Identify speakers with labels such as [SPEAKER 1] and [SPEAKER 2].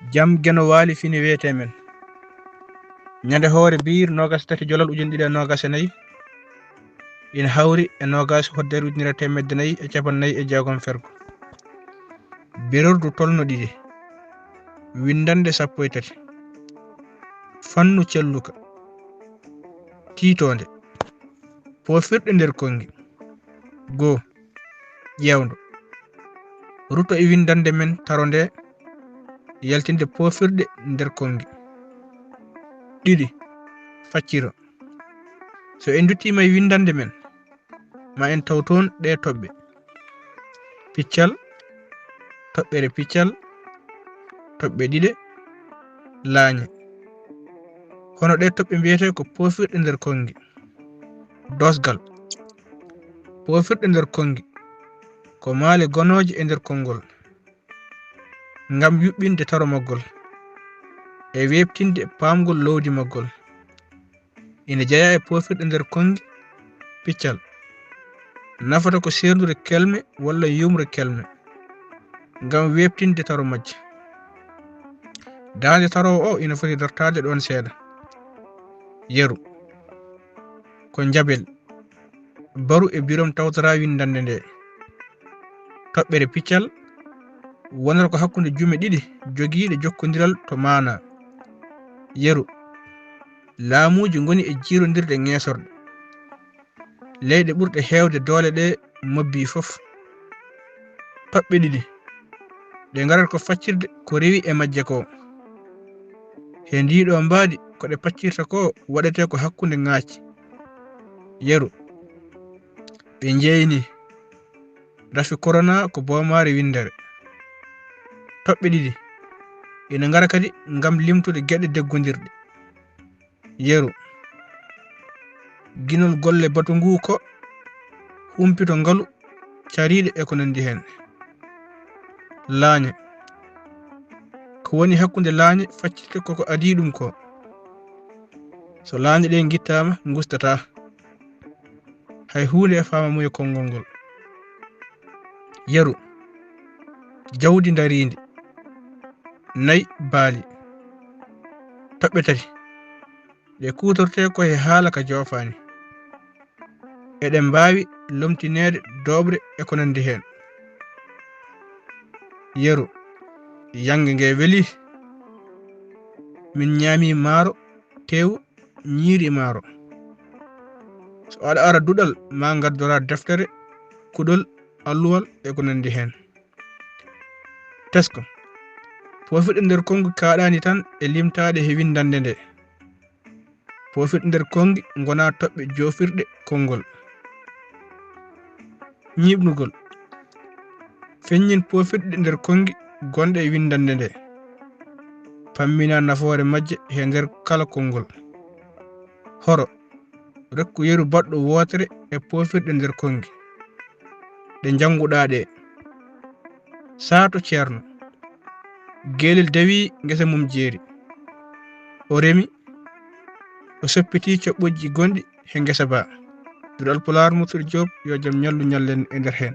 [SPEAKER 1] jam geno wali fini wete men nyande hoore biir nogas tati jolol ujun dida nogas nayi ina hawri e nogas hodder ujunira temedde nayi e capan nayi e jeegom fergo berordu tolno didi windande sappo e tati fannu celluka tiitonde pofirde nder kongi go ƴewdo ruto e windande men taronde yaltinde pofirde nder kongi ɗiɗi facciro so en duttima e windande men ma en taw toon ɗe toɓɓe piccal toɓɓere piccal toɓɓe ɗiɗe laañe hono ɗe toɓɓe mbiyete ko pofirɗe nder kongi dosgal pofirɗe nder kongi ko maale gonoje e nder kongol ngam yuɓɓinde taro maggol e webtinde paamgol lowdi maggol ina jeeya e pofirɗe nder kongi piccal nafata ko serdude kelme walla yumre kelme ngam webtinde taro majje daande taro o ina foti dartade ɗon seeɗa yeru ko jabel baru e birom tawtara windande nde toɓɓere piccal wonata ko hakkunde jume ɗiɗi jogiiɗe jokkodiral to maana yeru laamuji ngoni e jiirodirde ngeesorɗe leyɗe ɓurɗe heewde doole ɗe mobbi fof toɓɓe ɗiɗi ɗe ngarat ko faccirde ko rewi e majje ko he ndiɗo mbaadi ko ɗe paccirta ko waɗete ko hakkunde ŋaacci yeru ɓe jeyni rafi corona ko boomari windere toɓɓe ɗiɗi ina ngara kadi ngam limtude geɗe deggodirɗe yeru ginol golle batu ngu ko humpito ngalu cariɗe e ko nandi hen laañe ko woni hakkunde laañe faccirte koko adi ɗum ko so laañe ɗe gittama gustata hay hunde e fama muye konngol ngol yeru jawdi darindi nayi baali toɓɓe tati ɗe kutorte ko he haala ka joofani eɗen mbawi lomtinede dobre e ko nandi hen yeru yange nge weli min ñaami maaro tew ñiiri maaro so aɗa ara duɗal ma gaddora deftere kuɗol alluwal e ko nandi hen tesko pofirɗe nder kongi kaɗani tan e limtade he windande nde pofirɗe nder kongi gona toɓɓe jofirɗe konngol ñiɓnugol feññin pofirɗe nder kongi gonɗe e windande nde pammina nafoore majje he nder kala konngol horo rekku yeru baɗɗo wotere e pofirɗe nder kongi ɗe janguɗa ɗe saato ceerno gelel dawi ngesa mum jeeri o remi o soppiti coɓɓoji gonɗi he ngesa ba duɗal Pulaar Moussa Diop yo jaam ñallu ñallen e nder hen